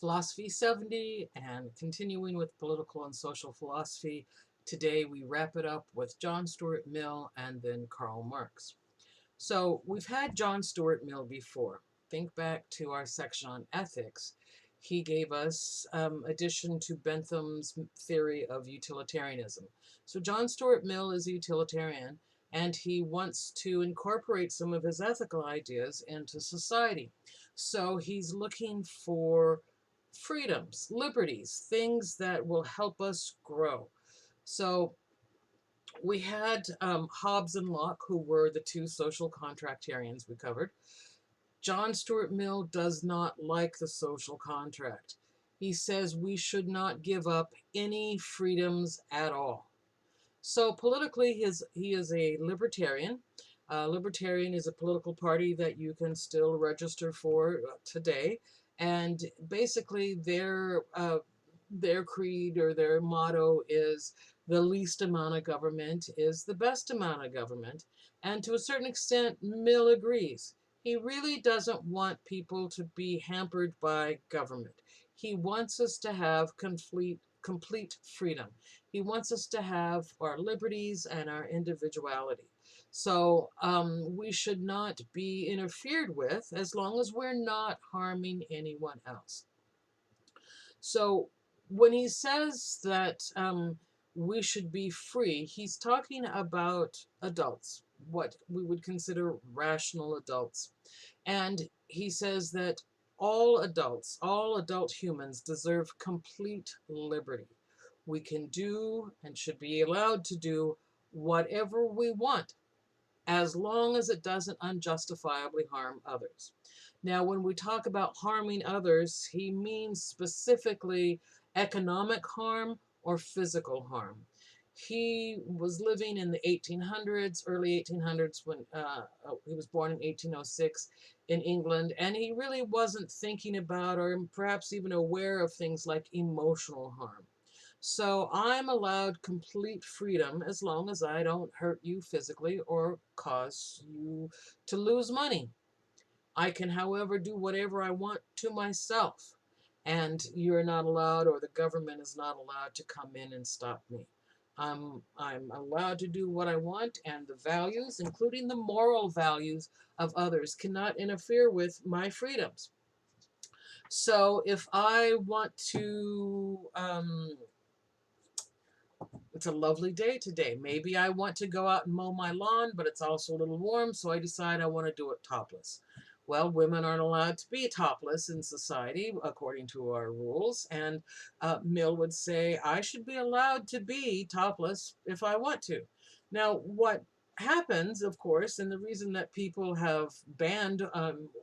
Philosophy 70 and continuing with political and social philosophy. Today we wrap it up with John Stuart Mill and then Karl Marx. So we've had John Stuart Mill before. Think back to our section on ethics. He gave us addition to Bentham's theory of utilitarianism. So John Stuart Mill is a utilitarian, and he wants to incorporate some of his ethical ideas into society. So he's looking for freedoms, liberties, things that will help us grow. So we had Hobbes and Locke, who were the two social contractarians we covered. John Stuart Mill does not like the social contract. He says we should not give up any freedoms at all. So politically, he is a libertarian. Libertarian is a political party that you can still register for today. And basically, their creed or their motto is the least amount of government is the best amount of government. And to a certain extent, Mill agrees. He really doesn't want people to be hampered by government. He wants us to have complete freedom. He wants us to have our liberties and our individuality. So we should not be interfered with as long as we're not harming anyone else. So when he says that we should be free, he's talking about adults, what we would consider rational adults. And he says that all adults, all adult humans deserve complete liberty. We can do and should be allowed to do whatever we want, as long as it doesn't unjustifiably harm others. Now, when we talk about harming others, he means specifically economic harm or physical harm. He was living in the 1800s, early 1800s, when he was born in 1806 in England, and he really wasn't thinking about or perhaps even aware of things like emotional harm. So I'm allowed complete freedom as long as I don't hurt you physically or cause you to lose money. I can, however, do whatever I want to myself, and you're not allowed, or the government is not allowed to come in and stop me. I'm allowed to do what I want, and the values, including the moral values of others, cannot interfere with my freedoms. So if I want to it's a lovely day today. Maybe I want to go out and mow my lawn, but it's also a little warm, so I decide I want to do it topless. Well, women aren't allowed to be topless in society, according to our rules, and Mill would say, I should be allowed to be topless if I want to. Now, what happens, of course, and the reason that people have banned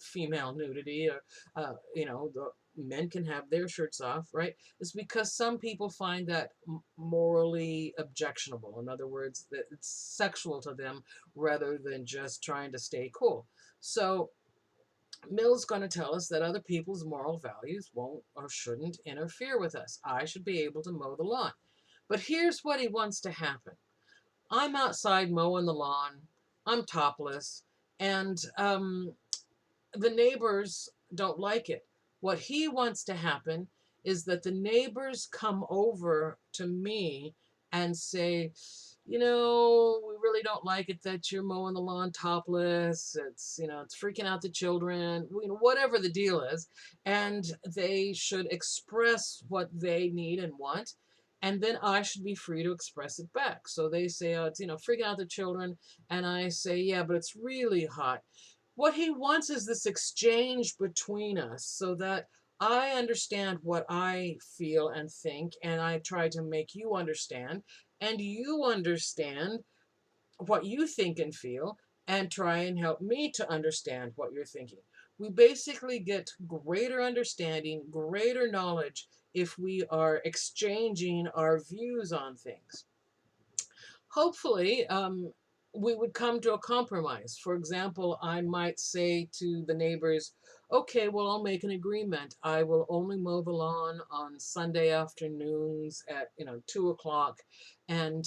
female nudity, the men can have their shirts off, right, is because some people find that morally objectionable. In other words, that it's sexual to them rather than just trying to stay cool. So Mill's going to tell us that other people's moral values won't or shouldn't interfere with us. I should be able to mow the lawn. But here's what he wants to happen. I'm outside mowing the lawn. I'm topless. And the neighbors don't like it. What he wants to happen is that the neighbors come over to me and say, we really don't like it that you're mowing the lawn topless. It's freaking out the children, whatever the deal is. And they should express what they need and want. And then I should be free to express it back. So they say, oh, it's, freaking out the children. And I say, yeah, but it's really hot. What he wants is this exchange between us so that I understand what I feel and think, and I try to make you understand, and you understand what you think and feel, and try and help me to understand what you're thinking. We basically get greater understanding, greater knowledge if we are exchanging our views on things. Hopefully, we would come to a compromise. For example, I might say to the neighbors, okay, well, I'll make an agreement. I will only mow the lawn on Sunday afternoons at 2 o'clock, and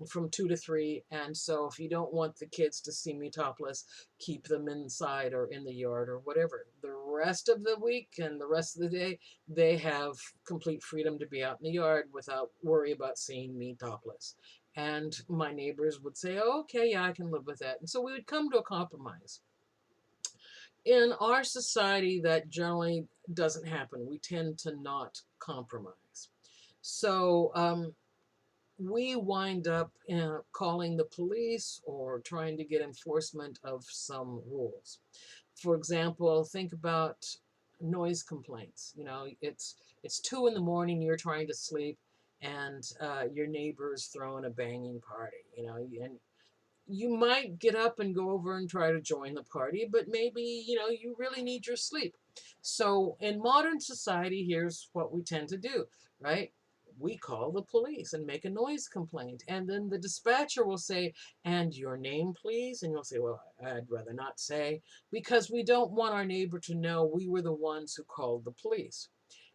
from 2 to 3. And so if you don't want the kids to see me topless, keep them inside or in the yard or whatever. The rest of the week and the rest of the day, they have complete freedom to be out in the yard without worry about seeing me topless. And my neighbors would say, oh, okay, yeah, I can live with that. And so we would come to a compromise. In our society, that generally doesn't happen. We tend to not compromise. So we wind up calling the police or trying to get enforcement of some rules. For example, think about noise complaints. It's 2 in the morning, you're trying to sleep, and your neighbor's throwing a banging party. And you might get up and go over and try to join the party, but maybe, you really need your sleep. So in modern society, here's what we tend to do, right? We call the police and make a noise complaint. And then the dispatcher will say, and your name, please? And you'll say, well, I'd rather not say, because we don't want our neighbor to know we were the ones who called the police.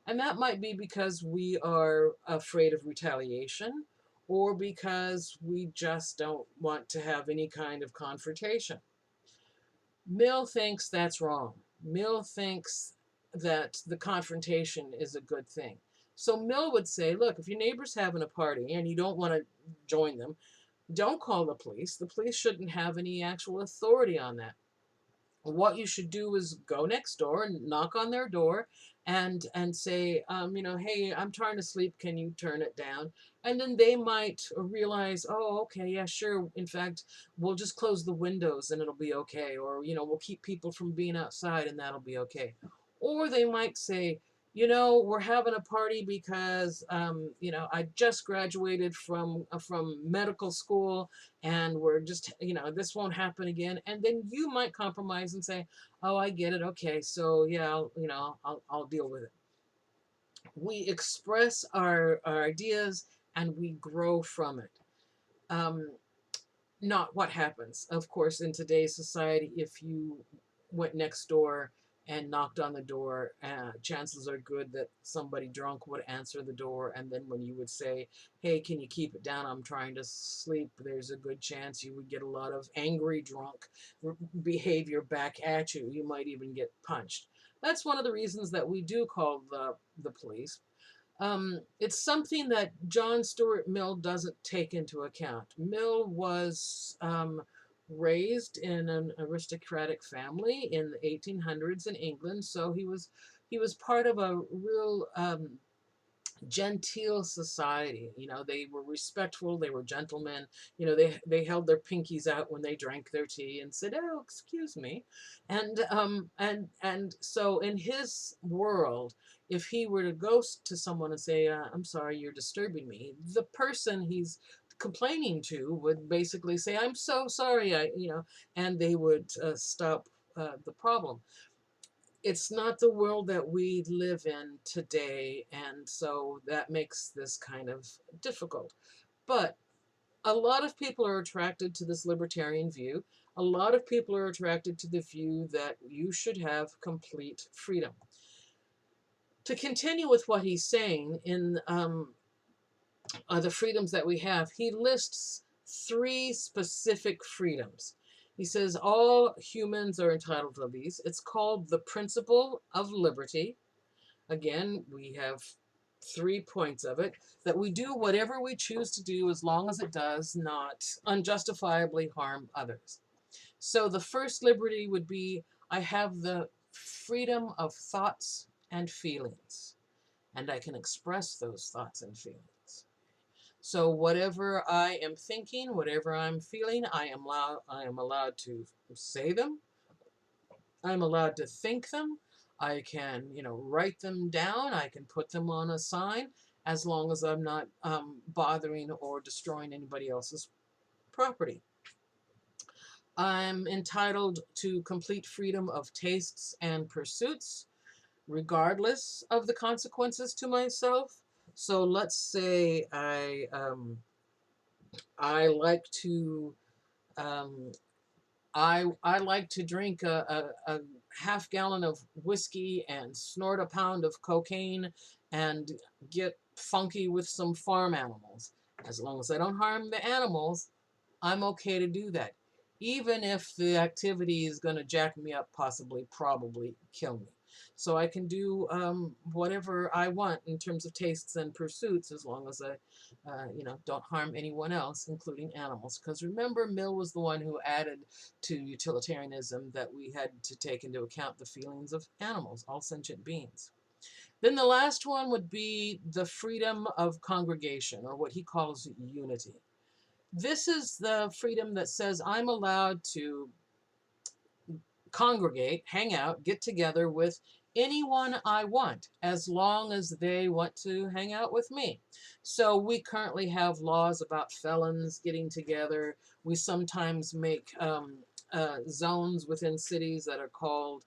And that might be because we are afraid of retaliation, or because we just don't want to have any kind of confrontation. Mill thinks that's wrong. Mill thinks that the confrontation is a good thing. So Mill would say, look, if your neighbor's having a party and you don't want to join them, don't call the police. The police shouldn't have any actual authority on that. What you should do is go next door and knock on their door and say, hey, I'm trying to sleep, can you turn it down? And then they might realize, oh, okay, yeah, sure, in fact, we'll just close the windows and it'll be okay, or we'll keep people from being outside and that'll be okay. Or they might say, we're having a party because I just graduated from medical school, and we're just, this won't happen again. And then you might compromise and say, oh, I get it, okay, so yeah, I'll deal with it. We express our ideas and we grow from it. um, Not what happens, of course, in today's society. If you went next door and knocked on the door, chances are good that somebody drunk would answer the door. And then when you would say, hey, can you keep it down? I'm trying to sleep. There's a good chance you would get a lot of angry drunk behavior back at you. You might even get punched. That's one of the reasons that we do call the police. It's something that John Stuart Mill doesn't take into account. Mill was raised in an aristocratic family in the 1800s in England, so he was part of a real genteel society. They were respectful, they were gentlemen. They held their pinkies out when they drank their tea and said, oh, excuse me. And so in his world, if he were to go to someone and say, I'm sorry, you're disturbing me, the person he's complaining to would basically say, I'm so sorry, and they would stop the problem. It's not the world that we live in today, and so that makes this kind of difficult. But a lot of people are attracted to this libertarian view. A lot of people are attracted to the view that you should have complete freedom. To continue with what he's saying in the freedoms that we have, he lists 3 specific freedoms. He says all humans are entitled to these. It's called the principle of liberty. Again, we have 3 points of it: that we do whatever we choose to do as long as it does not unjustifiably harm others. So the first liberty would be, I have the freedom of thoughts and feelings, and I can express those thoughts and feelings. So whatever I am thinking, whatever I'm feeling, I am allowed to say them. I'm allowed to think them. I can, write them down. I can put them on a sign, as long as I'm not bothering or destroying anybody else's property. I'm entitled to complete freedom of tastes and pursuits, regardless of the consequences to myself. So let's say I like to I like to drink a half gallon of whiskey and snort a pound of cocaine and get funky with some farm animals. As long as I don't harm the animals, I'm okay to do that, even if the activity is going to jack me up, possibly, probably kill me. So I can do whatever I want in terms of tastes and pursuits, as long as I, don't harm anyone else, including animals. Because remember, Mill was the one who added to utilitarianism that we had to take into account the feelings of animals, all sentient beings. Then the last one would be the freedom of congregation, or what he calls unity. This is the freedom that says I'm allowed to congregate, hang out, get together with anyone I want, as long as they want to hang out with me. So we currently have laws about felons getting together. We sometimes make zones within cities that are called,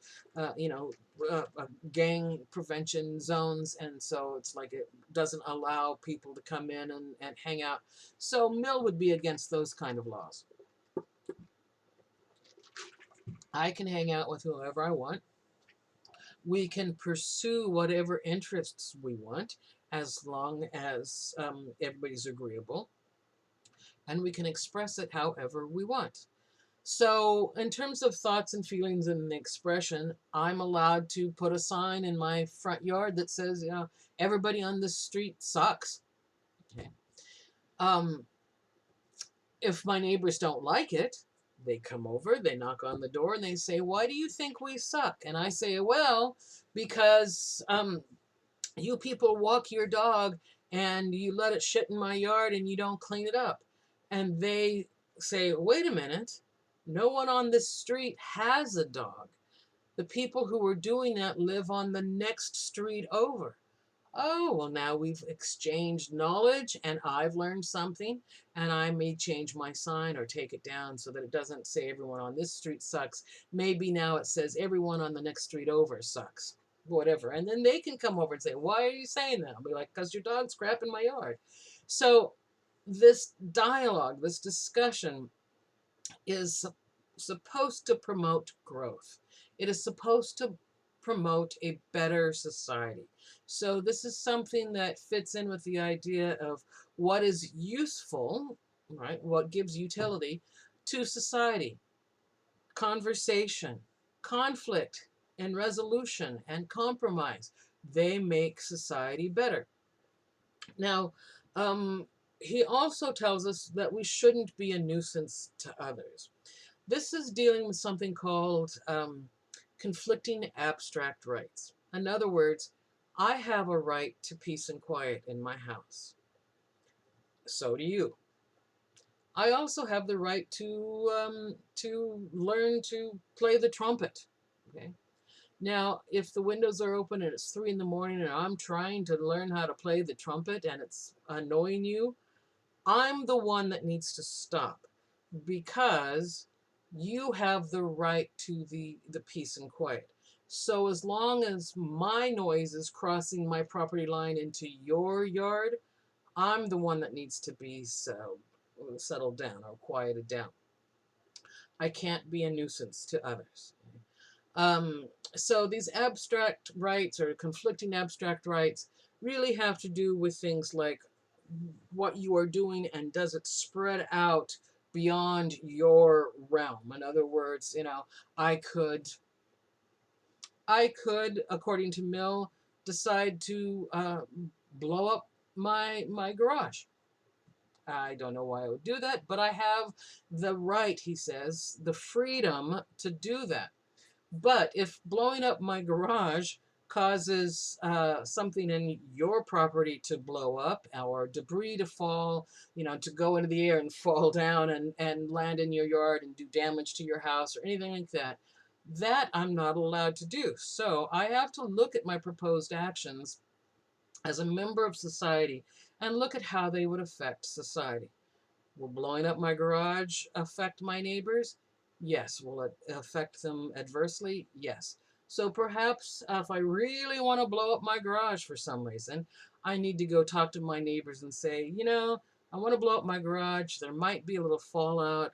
gang prevention zones. And so it's like it doesn't allow people to come in and hang out. So Mill would be against those kind of laws. I can hang out with whoever I want. We can pursue whatever interests we want, as long as everybody's agreeable, and we can express it however we want. So in terms of thoughts and feelings and expression, I'm allowed to put a sign in my front yard that says, everybody on this street sucks. Okay. If my neighbors don't like it, they come over, they knock on the door, and they say, why do you think we suck? And I say, well, because you people walk your dog and you let it shit in my yard and you don't clean it up. And they say, wait a minute, no one on this street has a dog. The people who are doing that live on the next street over. Oh, well, now we've exchanged knowledge and I've learned something, and I may change my sign or take it down so that it doesn't say everyone on this street sucks. Maybe now it says everyone on the next street over sucks, whatever. And then they can come over and say, why are you saying that? I'll be like, because your dog's crap in my yard. So this dialogue, this discussion is supposed to promote growth. It is supposed to promote a better society. So this is something that fits in with the idea of what is useful, right? What gives utility to society. Conversation, conflict, and resolution and compromise. They make society better. Now, he also tells us that we shouldn't be a nuisance to others. This is dealing with something called conflicting abstract rights. In other words, I have a right to peace and quiet in my house. So do you. I also have the right to learn to play the trumpet. Okay. Now, if the windows are open and it's 3 in the morning and I'm trying to learn how to play the trumpet and it's annoying you, I'm the one that needs to stop, because you have the right to the peace and quiet. So as long as my noise is crossing my property line into your yard, I'm the one that needs to be settled down or quieted down. I can't be a nuisance to others. So these abstract rights or conflicting abstract rights really have to do with things like what you are doing and does it spread out beyond your realm. In other words, I could, according to Mill, decide to blow up my garage. I don't know why I would do that, but I have the right, he says, the freedom to do that. But if blowing up my garage causes something in your property to blow up or debris to fall, to go into the air and fall down and land in your yard and do damage to your house or anything like that, that I'm not allowed to do. So I have to look at my proposed actions as a member of society and look at how they would affect society. Will blowing up my garage affect my neighbors? Yes. Will it affect them adversely? Yes. So perhaps if I really want to blow up my garage for some reason, I need to go talk to my neighbors and say, I want to blow up my garage. There might be a little fallout.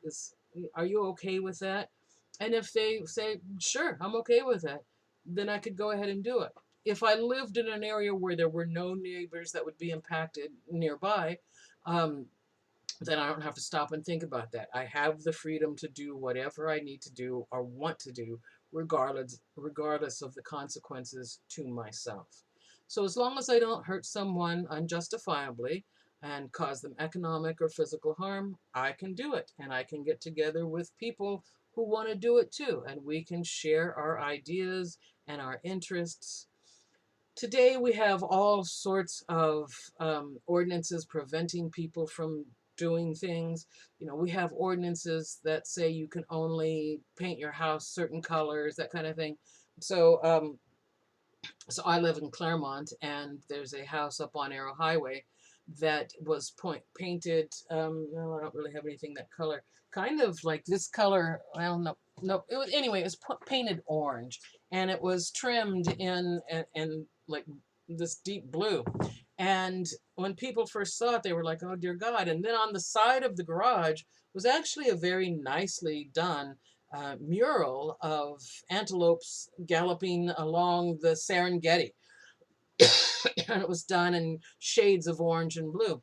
Are you okay with that? And if they say, sure, I'm okay with that, then I could go ahead and do it. If I lived in an area where there were no neighbors that would be impacted nearby, um, then I don't have to stop and think about that. I have the freedom to do whatever I need to do or want to do, regardless of the consequences to myself. So as long as I don't hurt someone unjustifiably and cause them economic or physical harm, I can do it. And I can get together with people who want to do it too. And we can share our ideas and our interests. Today we have all sorts of ordinances preventing people from doing things. You know, we have ordinances that say you can only paint your house certain colors, that kind of thing. So, so I live in Claremont, and there's a house up on Arrow Highway that was painted. Well, I don't really have anything that color. Kind of like this color. Well, no, no. It was anyway. It was painted orange, and it was trimmed in like this deep blue. And when people first saw it, they were like, "Oh dear God!" And then on the side of the garage was actually a very nicely done mural of antelopes galloping along the Serengeti. And it was done in shades of orange and blue.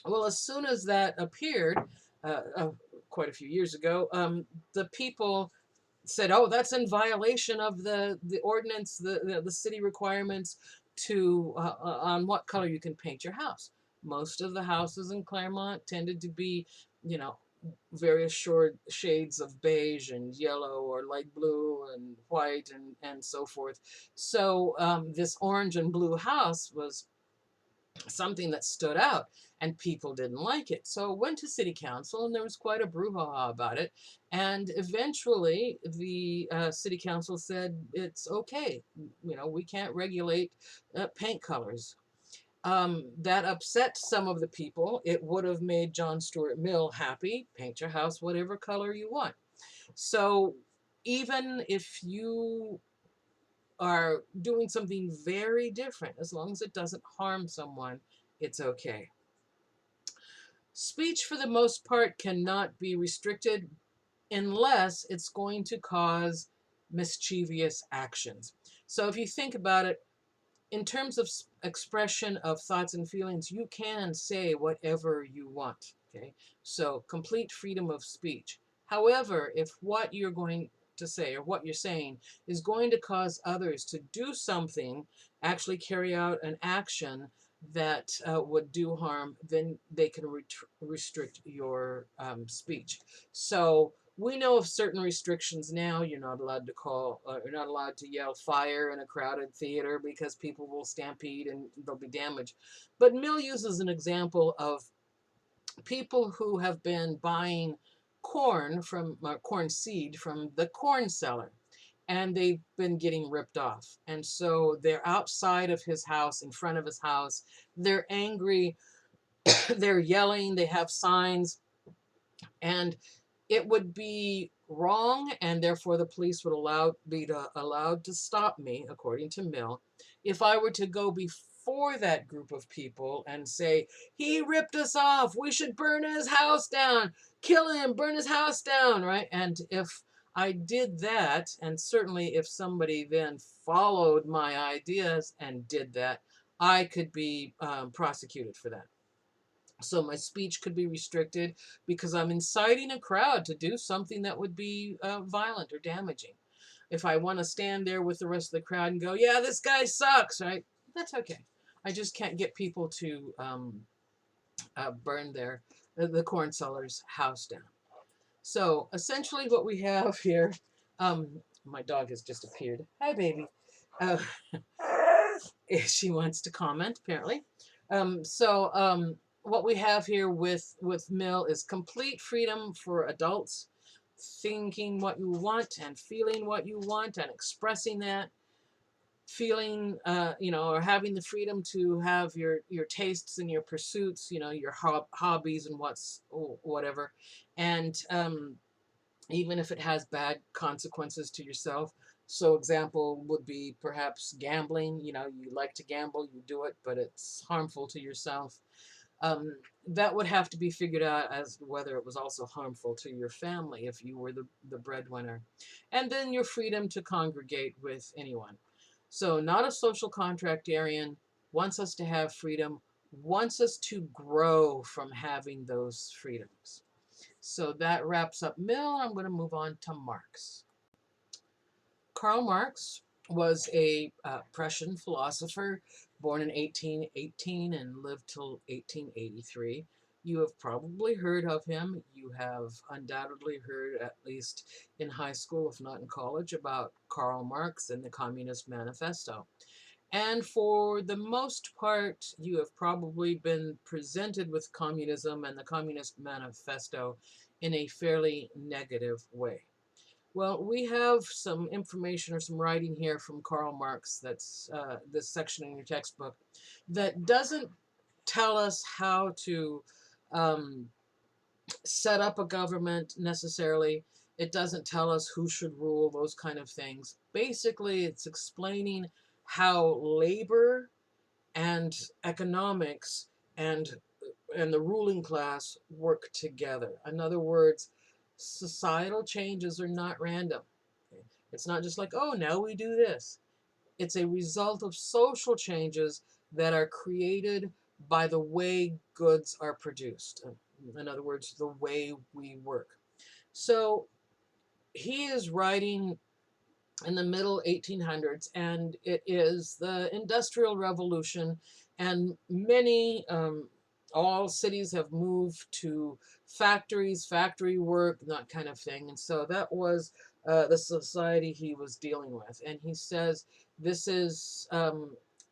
Well, as soon as that appeared, quite a few years ago, the people said, "Oh, that's in violation of the ordinance, the city requirements to on what color you can paint your house." Most of the houses in Claremont tended to be, you know, various short shades of beige and yellow or light blue and white and so forth. So this orange and blue house was something that stood out, and people didn't like it. So it went to city council, and there was quite a brouhaha about it. And eventually, the city council said it's okay. You know, we can't regulate paint colors. That upset some of the people. It would have made John Stuart Mill happy. Paint your house whatever color you want. So even if you are doing something very different, as long as it doesn't harm someone, it's okay. Speech, for the most part, cannot be restricted unless it's going to cause mischievous actions. So if you think about it, in terms of expression of thoughts and feelings, you can say whatever you want. Okay, so complete freedom of speech. However, if what you're going to say or what you're saying is going to cause others to do something, actually carry out an action that would do harm, then they can restrict your speech. So we know of certain restrictions now. You're not allowed to you're not allowed to yell fire in a crowded theater because people will stampede and there'll be damage. But Mill uses an example of people who have been buying corn seed from the corn seller, and they've been getting ripped off. And so they're outside of his house, in front of his house. They're angry, they're yelling, they have signs, and it would be wrong, and therefore the police would be allowed to stop me, according to Mill, if I were to go before that group of people and say, he ripped us off, we should burn his house down, kill him, burn his house down, right? And if I did that, and certainly if somebody then followed my ideas and did that, I could be prosecuted for that. So my speech could be restricted because I'm inciting a crowd to do something that would be violent or damaging. If I want to stand there with the rest of the crowd and go, yeah, this guy sucks, right? That's okay. I just can't get people to burn the corn seller's house down. So essentially what we have here, my dog has just appeared. Hi, baby. Uh, she wants to comment, apparently. What we have here with Mill is complete freedom for adults, thinking what you want and feeling what you want and expressing that, feeling, or having the freedom to have your tastes and your pursuits, your hobbies and whatever, and even if it has bad consequences to yourself. So example would be perhaps gambling. You like to gamble, you do it, but it's harmful to yourself. Um, that would have to be figured out as whether it was also harmful to your family if you were the breadwinner. And then your freedom to congregate with anyone. So, not a social contractarian, wants us to have freedom, wants us to grow from having those freedoms. So that wraps up Mill. I'm going to move on to Marx. Karl Marx was a Prussian philosopher born in 1818 and lived till 1883. You have probably heard of him. You have undoubtedly heard, at least in high school, if not in college, about Karl Marx and the Communist Manifesto. And for the most part, you have probably been presented with communism and the Communist Manifesto in a fairly negative way. Well, we have some information or some writing here from Karl Marx, that's this section in your textbook, that doesn't tell us how to um, set up a government necessarily. It doesn't tell us who should rule, those kind of things. Basically, it's explaining how labor and economics and the ruling class work together. In other words, societal changes are not random. It's not just like, oh, now we do this. It's a result of social changes that are created by the way goods are produced. In other words, the way we work. So he is writing in the middle 1800s, and it is the Industrial Revolution, and many, all cities have moved to factories, factory work, that kind of thing. And so that was the society he was dealing with. And he says this is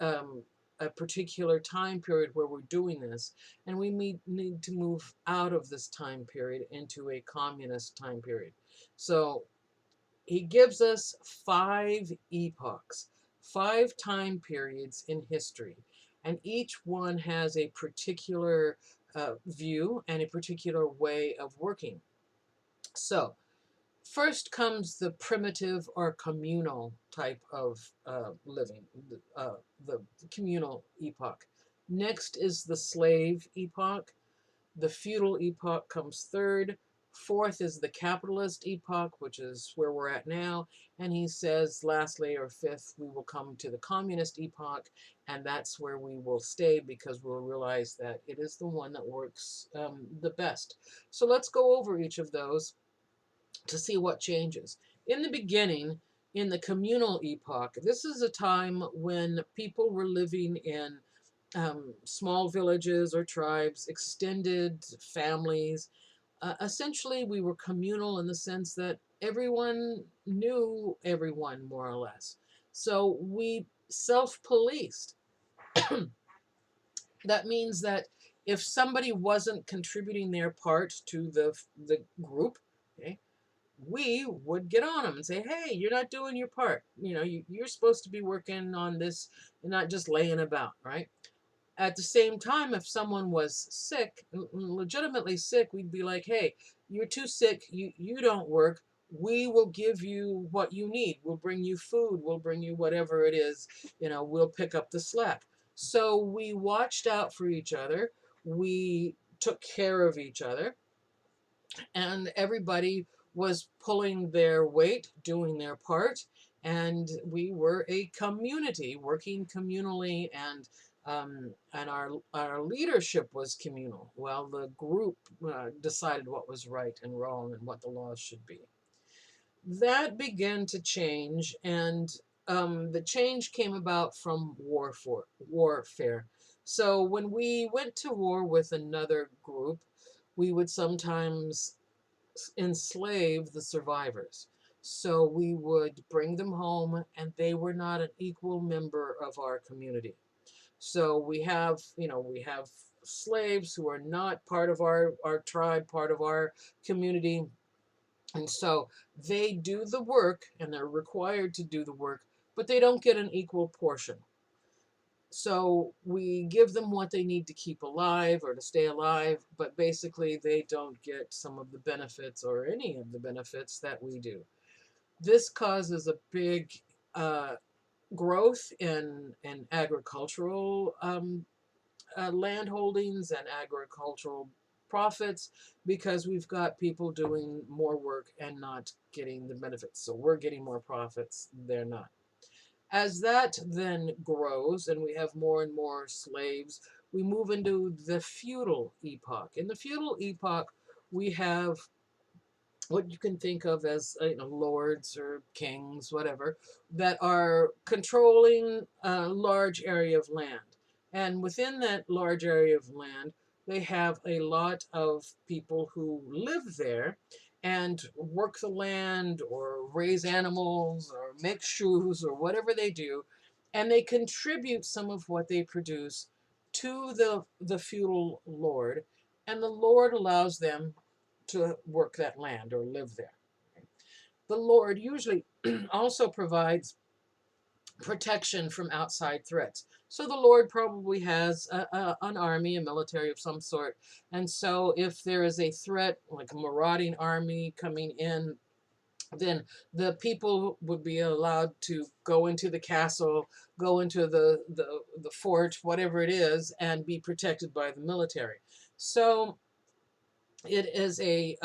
a particular time period where we're doing this, and we need to move out of this time period into a communist time period. So he gives us 5 epochs, 5 time periods in history, and each one has a particular view and a particular way of working. So, first comes the primitive or communal type of living, the communal epoch. Next is the slave epoch. The feudal epoch comes third. Fourth is the capitalist epoch, which is where we're at now. And he says, lastly, or fifth, we will come to the communist epoch, and that's where we will stay because we'll realize that it is the one that works the best. So let's go over each of those to see what changes. In the beginning, in the communal epoch, this is a time when people were living in small villages or tribes, extended families. Essentially, we were communal in the sense that everyone knew everyone, more or less. So we self-policed. That means that if somebody wasn't contributing their part to the group, okay, we would get on them and say, hey, you're not doing your part. You know, you're supposed to be working on this and not just laying about, right? At the same time, if someone was sick, legitimately sick, we'd be like, hey, you're too sick, you don't work. We will give you what you need. We'll bring you food. We'll bring you whatever it is. You know, we'll pick up the slack. So we watched out for each other. We took care of each other, and everybody was pulling their weight, doing their part, and we were a community working communally, and our leadership was communal. Well, the group decided what was right and wrong and what the laws should be. That began to change, and the change came about from warfare. So when we went to war with another group, we would sometimes enslave the survivors. So we would bring them home, and they were not an equal member of our community. So we have slaves who are not part of our tribe, part of our community. And so they do the work, and they're required to do the work, but they don't get an equal portion. So we give them what they need to keep alive or to stay alive, but basically they don't get some of the benefits or any of the benefits that we do. This causes a big growth in agricultural land holdings and agricultural profits, because we've got people doing more work and not getting the benefits. So we're getting more profits, they're not. As that then grows and we have more and more slaves, we move into the feudal epoch. In the feudal epoch, we have what you can think of as lords or kings, whatever, that are controlling a large area of land. And within that large area of land, they have a lot of people who live there and work the land or raise animals or make shoes or whatever they do. And they contribute some of what they produce to the feudal lord. And the lord allows them to work that land or live there. The Lord usually also provides protection from outside threats. So the Lord probably has an army, a military of some sort. And so if there is a threat, like a marauding army coming in, then the people would be allowed to go into the castle, go into the fort, whatever it is, and be protected by the military. So it is a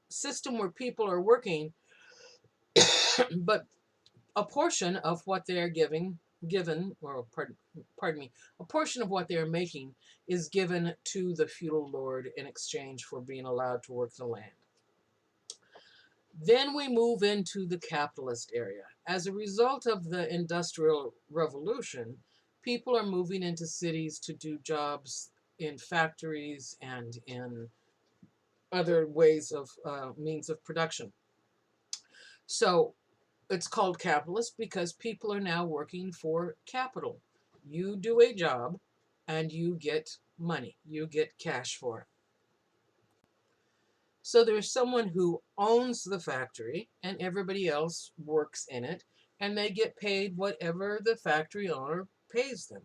system where people are working, but a portion of what they're given, or pardon me, a portion of what they're making is given to the feudal lord in exchange for being allowed to work the land. Then we move into the capitalist area. As a result of the Industrial Revolution, people are moving into cities to do jobs in factories and in other ways of means of production. So it's called capitalist because people are now working for capital. You do a job and you get money, you get cash for it. So there's someone who owns the factory and everybody else works in it, and they get paid whatever the factory owner pays them.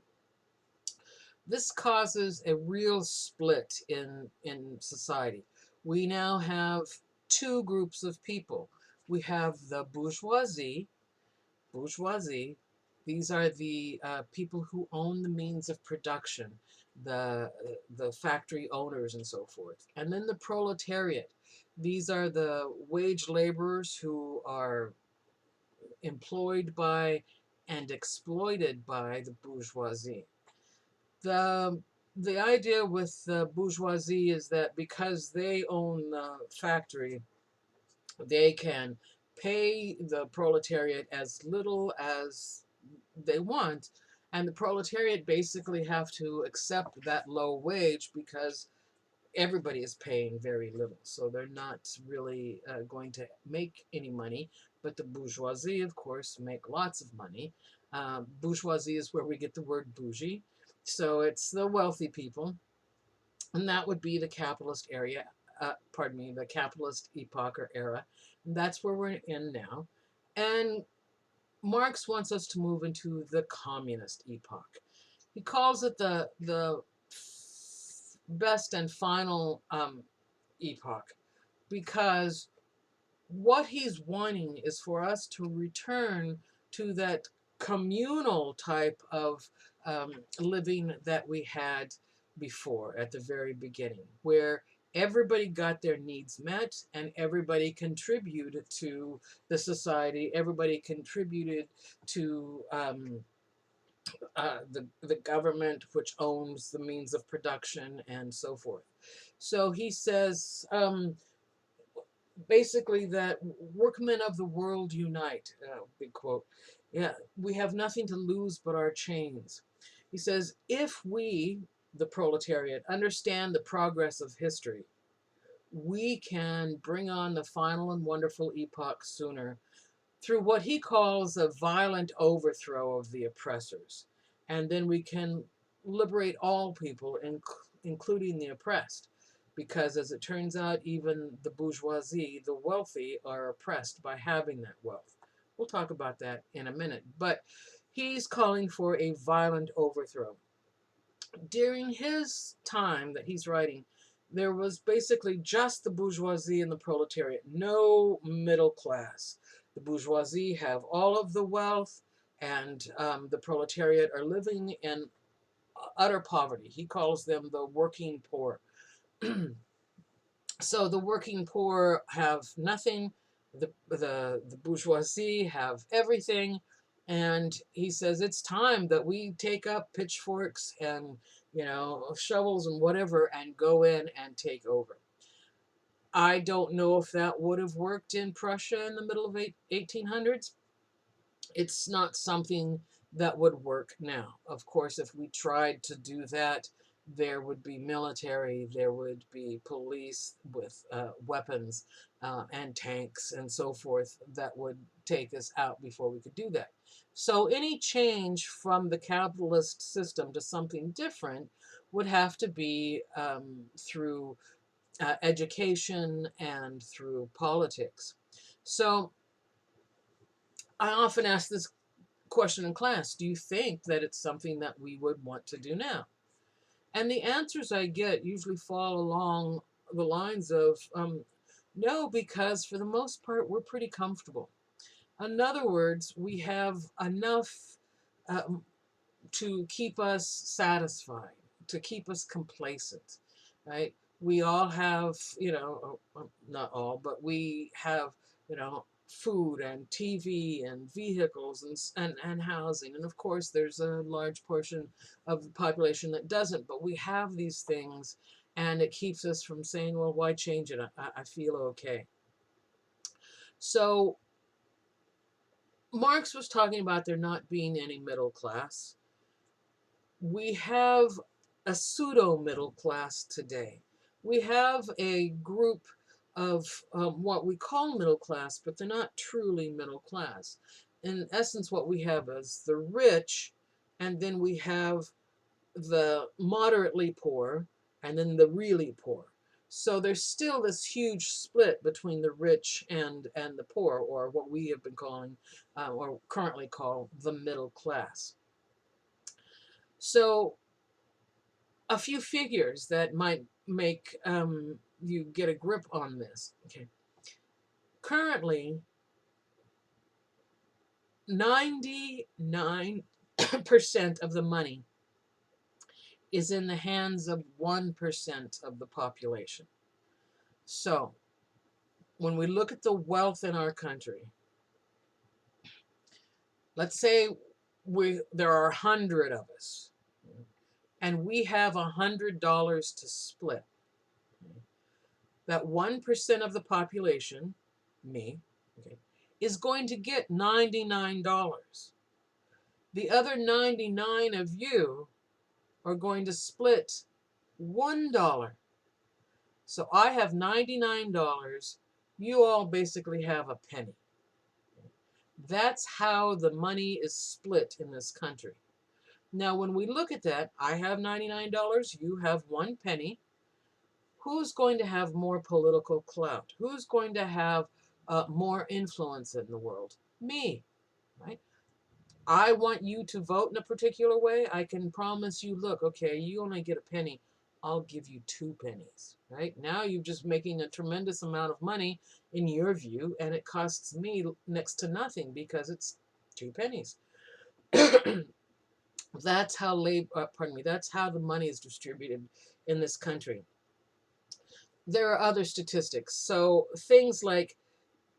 This causes a real split in society. We now have two groups of people. We have the bourgeoisie. These are the people who own the means of production, the factory owners and so forth. And then the proletariat. These are the wage laborers who are employed by and exploited by the bourgeoisie. The the idea with the bourgeoisie is that because they own the factory, they can pay the proletariat as little as they want, and the proletariat basically have to accept that low wage because everybody is paying very little, so they're not really going to make any money. But the bourgeoisie, of course, make lots of money. Bourgeoisie is where we get the word bougie, so it's the wealthy people, and that would be the capitalist area. The capitalist epoch or era. And that's where we're in now. And Marx wants us to move into the communist epoch. He calls it the best and final epoch, because what he's wanting is for us to return to that communal type of living that we had before at the very beginning, where everybody got their needs met and everybody contributed to the society, everybody contributed to the government, which owns the means of production and so forth. So he says, basically, that workmen of the world unite, big quote. Yeah, we have nothing to lose but our chains. He says, if we, the proletariat, understand the progress of history, we can bring on the final and wonderful epoch sooner through what he calls a violent overthrow of the oppressors. And then we can liberate all people, including the oppressed. Because as it turns out, even the bourgeoisie, the wealthy, are oppressed by having that wealth. We'll talk about that in a minute. But he's calling for a violent overthrow. During his time that he's writing, there was basically just the bourgeoisie and the proletariat, no middle class. The bourgeoisie have all of the wealth, and the proletariat are living in utter poverty. He calls them the working poor. So the working poor have nothing, the bourgeoisie have everything, and he says it's time that we take up pitchforks and shovels and whatever and go in and take over. I don't know if that would have worked in Prussia in the middle of 1800s. It's not something that would work now. Of course, if we tried to do that, there would be military, there would be police with weapons and tanks and so forth that would take us out before we could do that. So any change from the capitalist system to something different would have to be through education and through politics. So I often ask this question in class: do you think that it's something that we would want to do now? And the answers I get usually fall along the lines of no, because for the most part, we're pretty comfortable. In other words, we have enough um, to keep us satisfied, to keep us complacent, right? We all have, not all, but we have, food and TV and vehicles and housing. And of course, there's a large portion of the population that doesn't, but we have these things, and it keeps us from saying, well, why change it? I feel okay. So Marx was talking about there not being any middle class. We have a pseudo middle class today. We have a group of what we call middle class, but they're not truly middle class. In essence, what we have is the rich, and then we have the moderately poor, and then the really poor. So there's still this huge split between the rich and the poor, or what we have been calling, or currently call, the middle class. So a few figures that might make you get a grip on this. Okay. Currently, 99% of the money is in the hands of 1% of the population. So, when we look at the wealth in our country, let's say there are 100 of us, and we have $100 to split. That 1% of the population, me, okay, is going to get $99. The other 99 of you are going to split $1. So I have $99. You all basically have a penny. That's how the money is split in this country. Now, when we look at that, I have $99, you have 1 penny. Who's going to have more political clout? Who's going to have more influence in the world? Me, right? I want you to vote in a particular way. I can promise you, look, okay, you only get a penny. I'll give you 2 pennies, right? Now you're just making a tremendous amount of money in your view, and it costs me next to nothing because it's 2 pennies. That's how that's how the money is distributed in this country. There are other statistics. So things like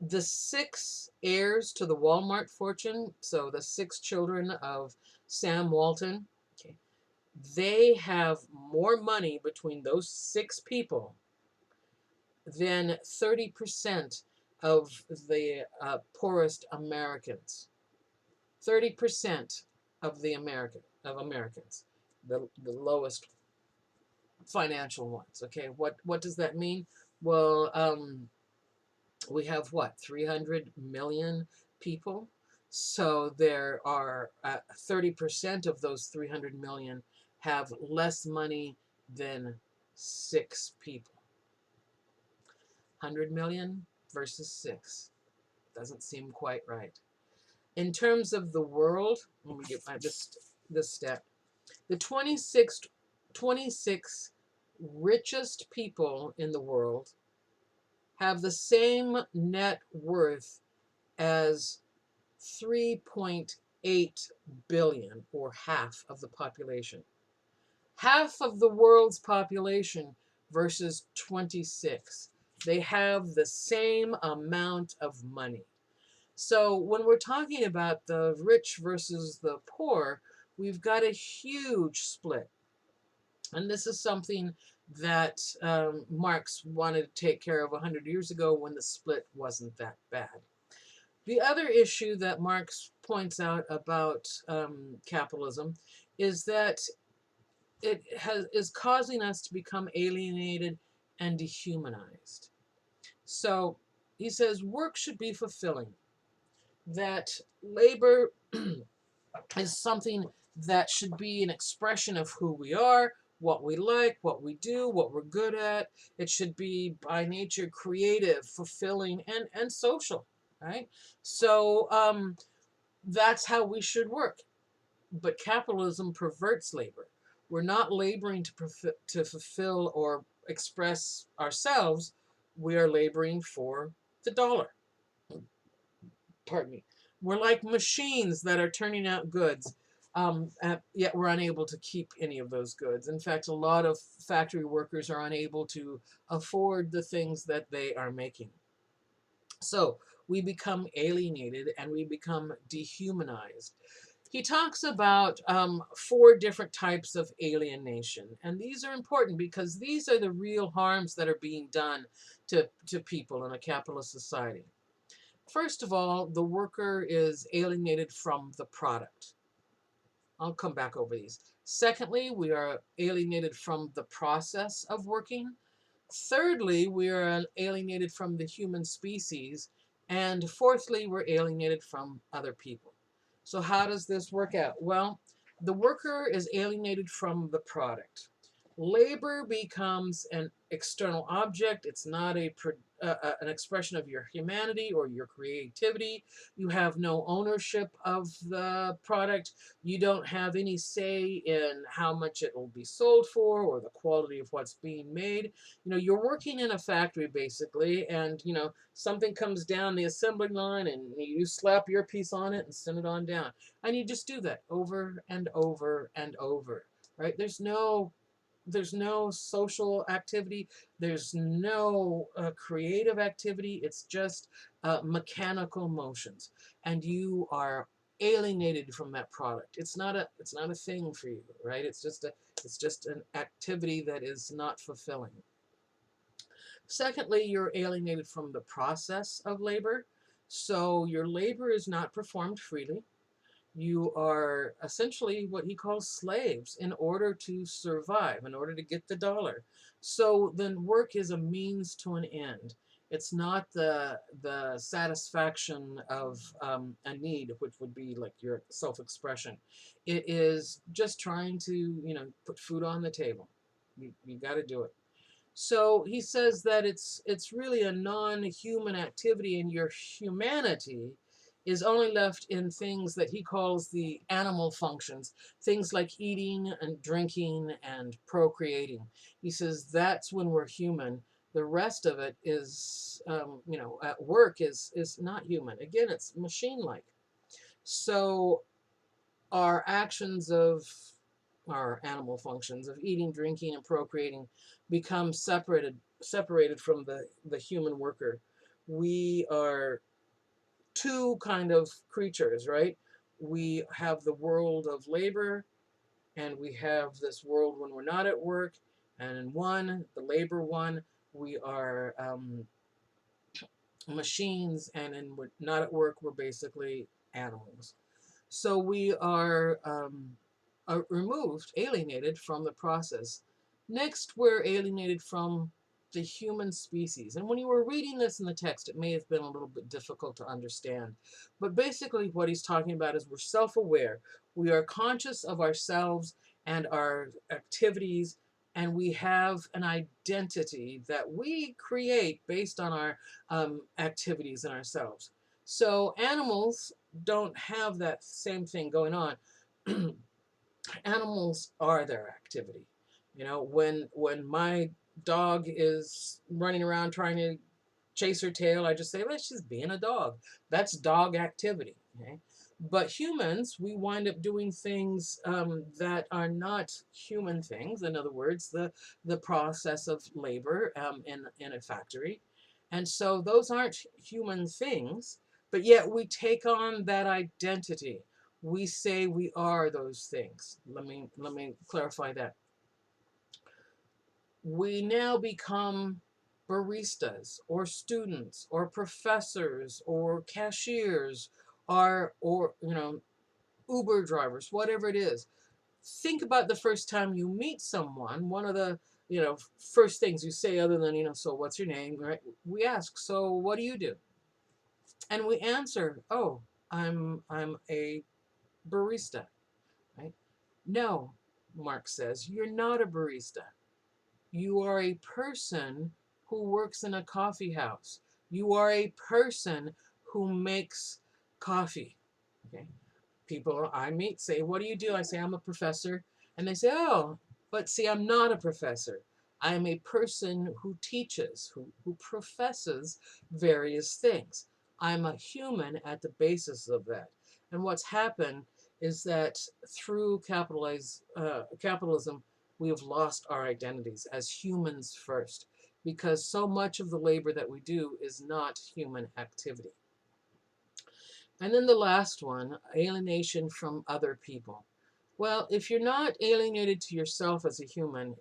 the 6 heirs to the Walmart fortune, so the 6 children of Sam Walton, okay, they have more money between those 6 people than 30% of the poorest Americans. 30% of Americans, the lowest financial ones. Okay, what does that mean? Well, we have what, 300 million people? So there are 30% of those 300 million have less money than 6 people. 100 million versus 6. Doesn't seem quite right. In terms of the world, let me get this step. The 26 richest people in the world have the same net worth as 3.8 billion, or half of the population. Half of the world's population versus 26. They have the same amount of money. So when we're talking about the rich versus the poor, we've got a huge split. And this is something that Marx wanted to take care of 100 years ago when the split wasn't that bad. The other issue that Marx points out about capitalism is that is causing us to become alienated and dehumanized. So he says work should be fulfilling, that labor is something that should be an expression of who we are, what we like, what we do, what we're good at. It should be by nature creative, fulfilling, and social, right? So that's how we should work. But capitalism perverts labor. We're not laboring to fulfill or express ourselves. We are laboring for the dollar. Pardon me. We're like machines that are turning out goods, yet we're unable to keep any of those goods. In fact, a lot of factory workers are unable to afford the things that they are making. So we become alienated and we become dehumanized. He talks about 4 different types of alienation. And these are important because these are the real harms that are being done to people in a capitalist society. First of all, the worker is alienated from the product. I'll come back over these. Secondly, we are alienated from the process of working. Thirdly, we are alienated from the human species. And fourthly, we're alienated from other people. So how does this work out? Well, the worker is alienated from the product. Labor becomes an external object. It's not an expression of your humanity or your creativity. You have no ownership of the product. You don't have any say in how much it will be sold for or the quality of what's being made. You're working in a factory basically, and something comes down the assembly line and you slap your piece on it and send it on down. And you just do that over and over and over, right? There's no social activity. There's no creative activity. It's just mechanical motions, and you are alienated from that product. It's not a thing for you, right? It's just an activity that is not fulfilling. Secondly, you're alienated from the process of labor. So your labor is not performed freely. You are essentially what he calls slaves in order to survive, in order to get the dollar. So then work is a means to an end. It's not the satisfaction of a need, which would be like your self-expression. It is just trying to, put food on the table. You got to do it. So he says that it's really a non-human activity, and your humanity is only left in things that he calls the animal functions, things like eating and drinking and procreating. He says that's when we're human. The rest of it is, at work is not human. Again, it's machine-like. So our actions of our animal functions of eating, drinking, and procreating become separated from the human worker. We are two kind of creatures, right? We have the world of labor, and we have this world when we're not at work. And in one, the labor one, we are machines, and in we're not at work, we're basically animals. So we are removed, alienated from the process. Next, we're alienated from the human species. And when you were reading this in the text, it may have been a little bit difficult to understand. But basically, what he's talking about is we're self-aware. We are conscious of ourselves and our activities, and we have an identity that we create based on our activities and ourselves. So animals don't have that same thing going on. Animals are their activity. When my dog is running around trying to chase her tail, I just say, well, she's being a dog. That's dog activity. Okay? But humans, we wind up doing things that are not human things. In other words, the process of labor in a factory. And so those aren't human things, but yet we take on that identity. We say we are those things. Let me clarify that. We now become baristas or students or professors or cashiers or Uber drivers, whatever it is. Think about the first time you meet someone. One of the first things you say, other than so what's your name, right? We ask, so what do you do? And we answer, oh, I'm a barista, right? No, Marx says, you're not a barista. You are a person who works in a coffee house. You are a person who makes coffee. Okay. People I meet say, what do you do? I say, I'm a professor. And they say, oh, but see, I'm not a professor. I am a person who teaches, who professes various things. I'm a human at the basis of that. And what's happened is that through capitalism, we have lost our identities as humans first, because so much of the labor that we do is not human activity. And then the last one, alienation from other people. Well, if you're not alienated to yourself as a human,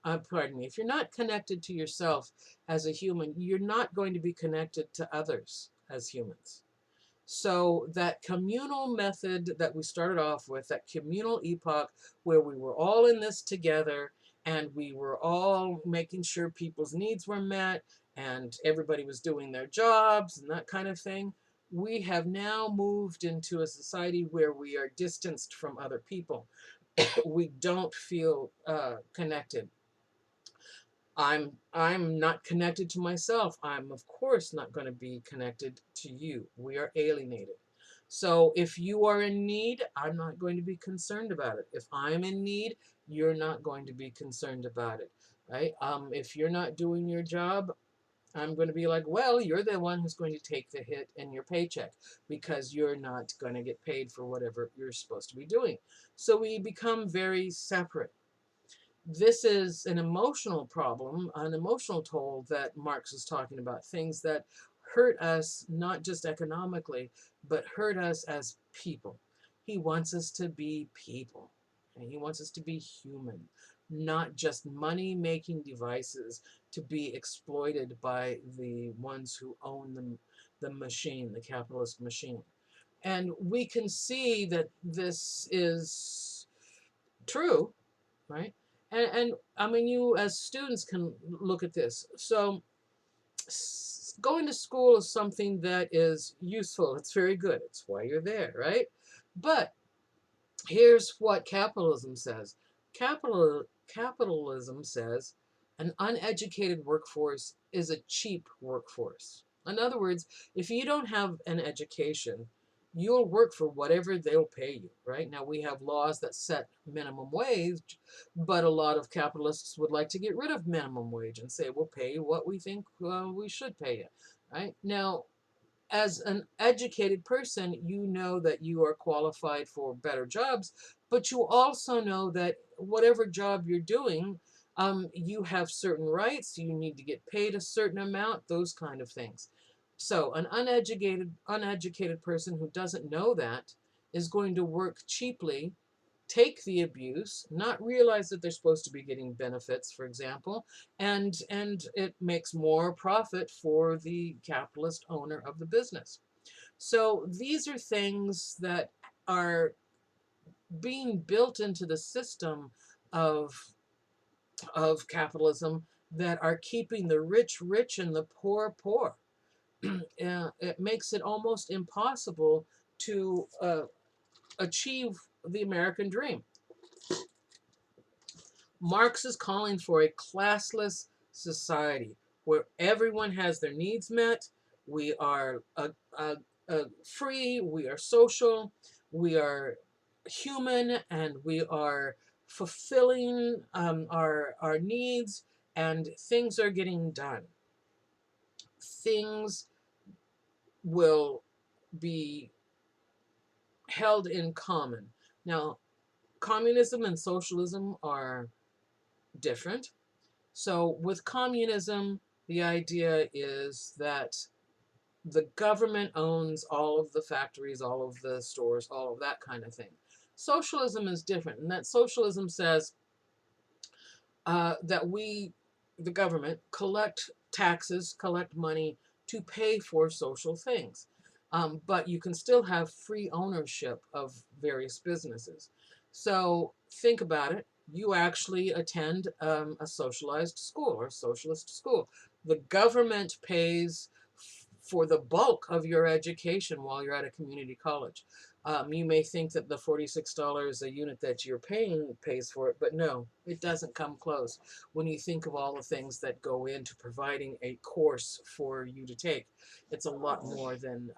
pardon me, if you're not connected to yourself as a human, you're not going to be connected to others as humans. So that communal method that we started off with, that communal epoch where we were all in this together and we were all making sure people's needs were met and everybody was doing their jobs and that kind of thing, we have now moved into a society where we are distanced from other people. We don't feel connected. I'm not connected to myself. I'm of course not going to be connected to you. We are alienated. So if you are in need, I'm not going to be concerned about it. If I'm in need, you're not going to be concerned about it, right? If you're not doing your job, I'm going to be like, well, you're the one who's going to take the hit in your paycheck because you're not going to get paid for whatever you're supposed to be doing. So we become very separate. This is an emotional problem, an emotional toll that Marx is talking about, things that hurt us not just economically, but hurt us as people. He wants us to be people, and he wants us to be human, not just money-making devices to be exploited by the ones who own the machine, the capitalist machine. And we can see that this is true, right? And I mean, you as students can look at this. So going to school is something that is useful. It's very good. It's why you're there, right? But here's what capitalism says. Capitalism says an uneducated workforce is a cheap workforce. In other words, if you don't have an education, you'll work for whatever they'll pay you, right? Now, we have laws that set minimum wage, but a lot of capitalists would like to get rid of minimum wage and say, we'll pay you what we think we should pay you, right? Now, as an educated person, you know that you are qualified for better jobs, but you also know that whatever job you're doing, you have certain rights, you need to get paid a certain amount, those kind of things. So an uneducated person who doesn't know that is going to work cheaply, take the abuse, not realize that they're supposed to be getting benefits, for example, and it makes more profit for the capitalist owner of the business. So these are things that are being built into the system of capitalism that are keeping the rich rich and the poor poor. It makes it almost impossible to achieve the American dream. Marx is calling for a classless society where everyone has their needs met. We are free, we are social, we are human, and we are fulfilling our needs, and things are getting done. Things will be held in common. Now, communism and socialism are different. So, with communism, the idea is that the government owns all of the factories, all of the stores, all of that kind of thing. Socialism is different, and that socialism says that we, the government, collect taxes, collect money to pay for social things. But you can still have free ownership of various businesses. So think about it. You actually attend a socialized school or socialist school. The government pays for the bulk of your education while you're at a community college. You may think that the $46 a unit that you're paying pays for it, but no, it doesn't come close. When you think of all the things that go into providing a course for you to take, it's a lot more than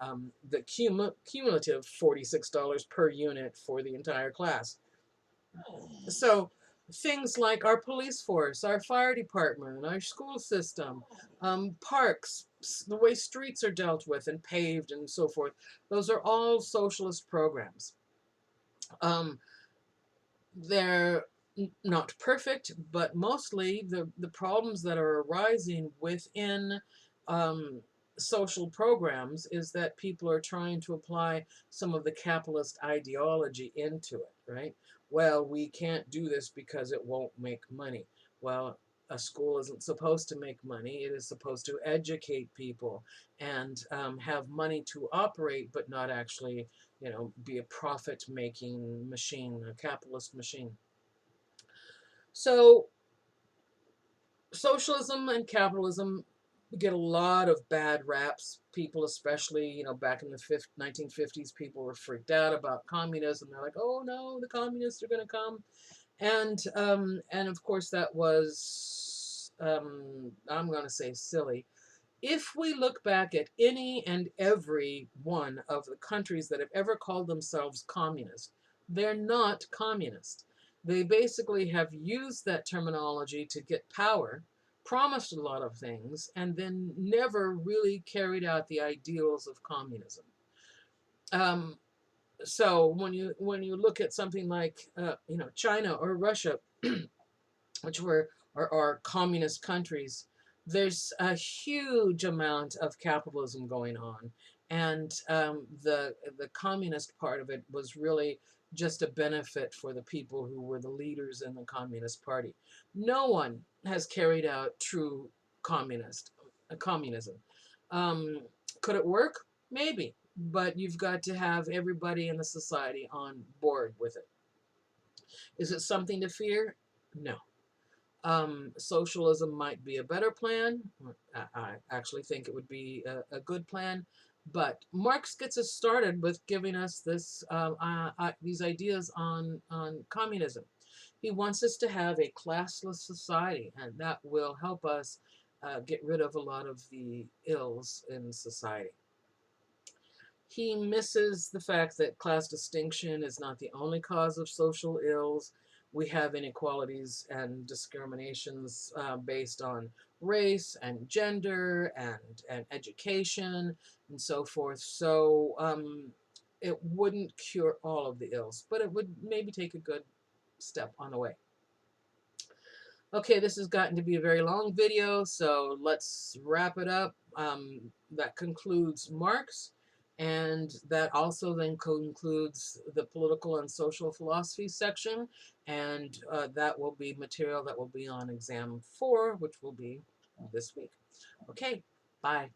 the cumulative $46 per unit for the entire class. So things like our police force, our fire department, our school system, parks, the way streets are dealt with and paved and so forth, those are all socialist programs. Um, they're not perfect, but mostly the problems that are arising within um, social programs is that people are trying to apply some of the capitalist ideology into it, right? Well, we can't do this because it won't make money. Well, a school isn't supposed to make money. It is supposed to educate people and have money to operate, but not actually, be a profit-making machine, a capitalist machine. So socialism and capitalism get a lot of bad raps. People, especially, back in the 1950s, people were freaked out about communism. They're like, "Oh no, the communists are going to come," and of course that was, I'm going to say, silly. If we look back at any and every one of the countries that have ever called themselves communist, they're not communist. They basically have used that terminology to get power, promised a lot of things, and then never really carried out the ideals of communism. Um, so when you look at something like China or Russia, which are communist countries, there's a huge amount of capitalism going on, and the communist part of it was really just a benefit for the people who were the leaders in the Communist Party. No one has carried out true communism. Um, could it work? Maybe, but you've got to have everybody in the society on board with it. Is it something to fear? No. Socialism might be a better plan. I actually think it would be a good plan. But Marx gets us started with giving us these ideas on communism. He wants us to have a classless society, and that will help us get rid of a lot of the ills in society. He misses the fact that class distinction is not the only cause of social ills. We have inequalities and discriminations based on race and gender and education and so forth. So it wouldn't cure all of the ills, but it would maybe take a good step on the way. Okay, this has gotten to be a very long video, so let's wrap it up. That concludes Marx, and that also then concludes the political and social philosophy section, and that will be material that will be on exam 4, which will be this week. Okay, bye.